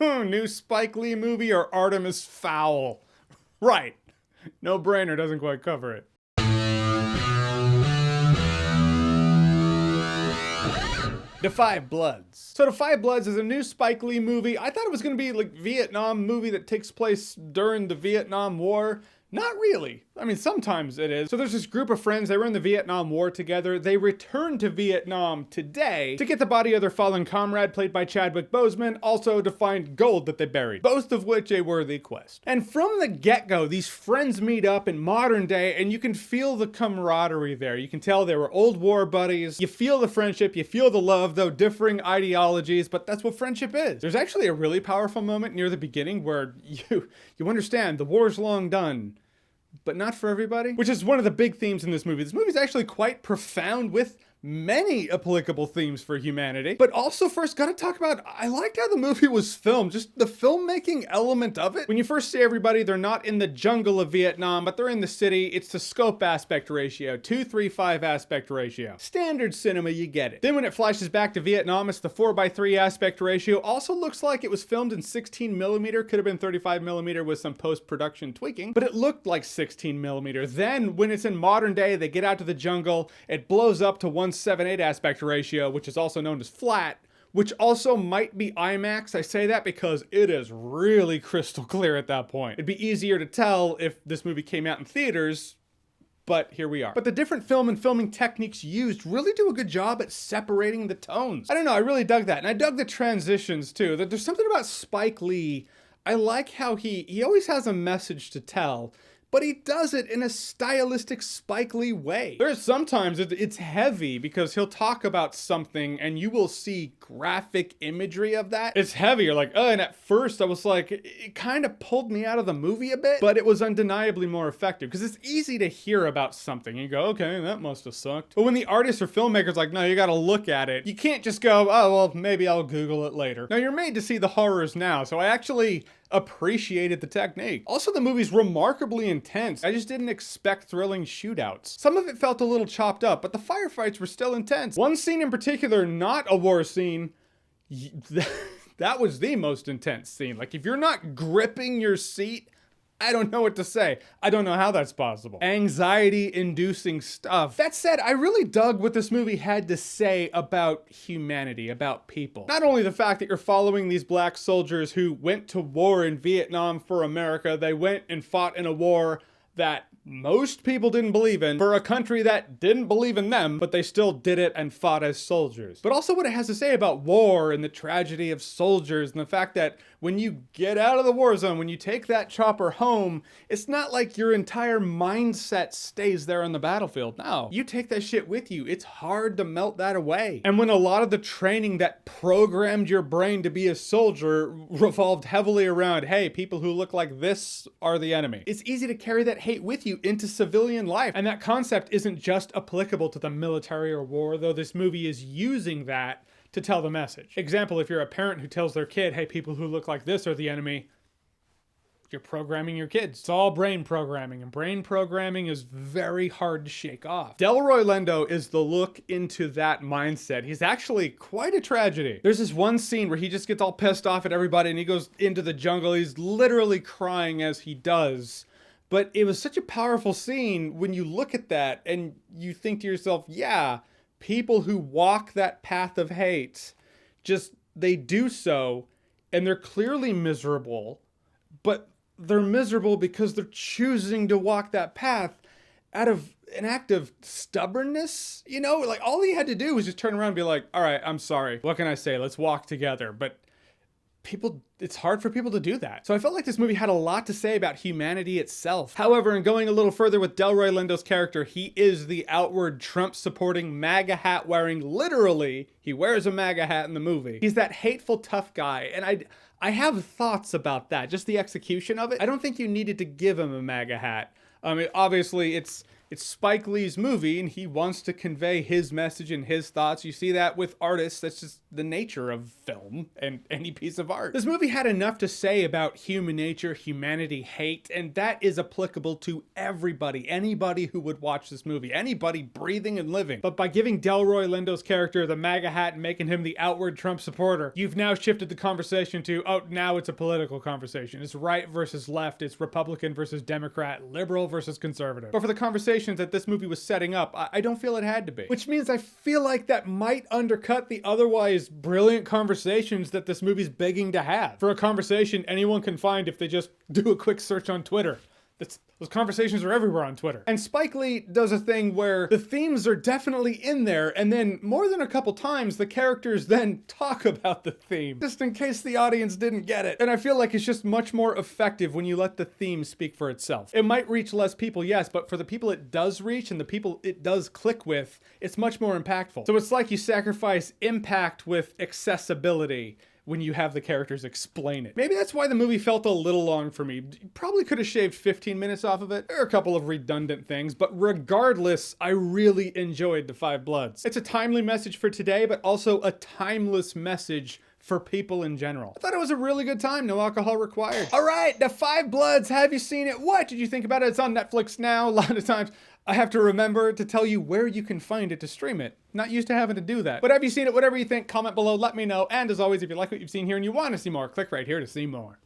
New Spike Lee movie or Artemis Fowl? Right. No brainer, doesn't quite cover it. The Five Bloods. So The Five Bloods is a new Spike Lee movie. I thought it was going to be like a Vietnam movie that takes place during the Vietnam War. Not really. I mean, sometimes it is. So there's this group of friends, they were in the Vietnam War together. They returned to Vietnam today to get the body of their fallen comrade, played by Chadwick Boseman, also to find gold that they buried, both of which a worthy quest. And from the get-go, these friends meet up in modern day, and you can feel the camaraderie there. You can tell they were old war buddies. You feel the friendship, you feel the love, though differing ideologies, but that's what friendship is. There's actually a really powerful moment near the beginning where you understand the war's long done, but not for everybody, which is one of the big themes in this movie. This movie is actually quite profound with many applicable themes for humanity. But also first, gotta talk about, I liked how the movie was filmed, just the filmmaking element of it. When you first see everybody, they're not in the jungle of Vietnam, but they're in the city. It's the scope aspect ratio, 2:3:5 aspect ratio. Standard cinema, you get it. Then when it flashes back to Vietnam, it's the 4:3 aspect ratio. Also looks like it was filmed in 16mm, could have been 35mm with some post-production tweaking, but it looked like 16mm. Then when it's in modern day, they get out to the jungle, it blows up to 1:7:8 aspect ratio, which is also known as flat, which also might be IMAX. I say that because it is really crystal clear at that point. It'd be easier to tell if this movie came out in theaters, but here we are. But the different film and filming techniques used really do a good job at separating the tones. I don't know, I really dug that. And I dug the transitions too. There's something about Spike Lee. I like how he always has a message to tell, but he does it in a stylistic Spike Lee way. There's sometimes it's heavy because he'll talk about something and you will see graphic imagery of that. It's heavy, you're like, oh, and at first I was like, it kind of pulled me out of the movie a bit, but it was undeniably more effective because it's easy to hear about something. You go, okay, that must have sucked. But when the artists or filmmakers like, no, you gotta look at it. You can't just go, oh, well, maybe I'll Google it later. Now you're made to see the horrors now, so I actually appreciated the technique. Also, the movie's remarkably intense. I just didn't expect thrilling shootouts. Some of it felt a little chopped up, but the firefights were still intense. One scene in particular, not a war scene, that was the most intense scene. Like, if you're not gripping your seat, I don't know what to say. I don't know how that's possible. Anxiety-inducing stuff. That said, I really dug what this movie had to say about humanity, about people. Not only the fact that you're following these black soldiers who went to war in Vietnam for America, they went and fought in a war that most people didn't believe in, for a country that didn't believe in them, but they still did it and fought as soldiers. But also what it has to say about war and the tragedy of soldiers and the fact that when you get out of the war zone, when you take that chopper home, it's not like your entire mindset stays there on the battlefield. No, you take that shit with you. It's hard to melt that away. And when a lot of the training that programmed your brain to be a soldier revolved heavily around, hey, people who look like this are the enemy, it's easy to carry that hate with you into civilian life. And that concept isn't just applicable to the military or war, though this movie is using that to tell the message. Example, if you're a parent who tells their kid, hey, people who look like this are the enemy, you're programming your kids. It's all brain programming, and brain programming is very hard to shake off. Delroy Lindo is the look into that mindset. He's actually quite a tragedy. There's this one scene where he just gets all pissed off at everybody and he goes into the jungle. He's literally crying as he does. But it was such a powerful scene when you look at that and you think to yourself, yeah, people who walk that path of hate, they do so and they're clearly miserable, but they're miserable because they're choosing to walk that path out of an act of stubbornness. You know, like all he had to do was just turn around and be like, all right, I'm sorry. What can I say? Let's walk together. But it's hard for people to do that. So I felt like this movie had a lot to say about humanity itself. However, in going a little further with Delroy Lindo's character, he is the outward Trump-supporting, MAGA hat-wearing, literally, he wears a MAGA hat in the movie. He's that hateful, tough guy, and I have thoughts about that, just the execution of it. I don't think you needed to give him a MAGA hat. I mean, obviously, it's It's Spike Lee's movie, and he wants to convey his message and his thoughts. You see that with artists. That's just the nature of film and any piece of art. This movie had enough to say about human nature, humanity, hate, and that is applicable to everybody, anybody who would watch this movie, anybody breathing and living. But by giving Delroy Lindo's character the MAGA hat and making him the outward Trump supporter, you've now shifted the conversation to, oh, now it's a political conversation. It's right versus left, it's Republican versus Democrat, liberal versus conservative. But for the conversations that this movie was setting up, I don't feel it had to be. Which means I feel like that might undercut the otherwise brilliant conversations that this movie's begging to have. For a conversation anyone can find if they just do a quick search on Twitter. Those conversations are everywhere on Twitter. And Spike Lee does a thing where the themes are definitely in there, and then more than a couple times, the characters then talk about the theme, just in case the audience didn't get it. And I feel like it's just much more effective when you let the theme speak for itself. It might reach less people, yes, but for the people it does reach and the people it does click with, it's much more impactful. So it's like you sacrifice impact with accessibility when you have the characters explain it. Maybe that's why the movie felt a little long for me. Probably could have shaved 15 minutes off of it. There are a couple of redundant things, but regardless, I really enjoyed The Five Bloods. It's a timely message for today, but also a timeless message for people in general. I thought it was a really good time, no alcohol required. All right, The Five Bloods, have you seen it? What did you think about it? It's on Netflix now. A lot of times I have to remember to tell you where you can find it to stream it. Not used to having to do that. But have you seen it? Whatever you think, comment below, let me know. And as always, if you like what you've seen here and you want to see more, click right here to see more.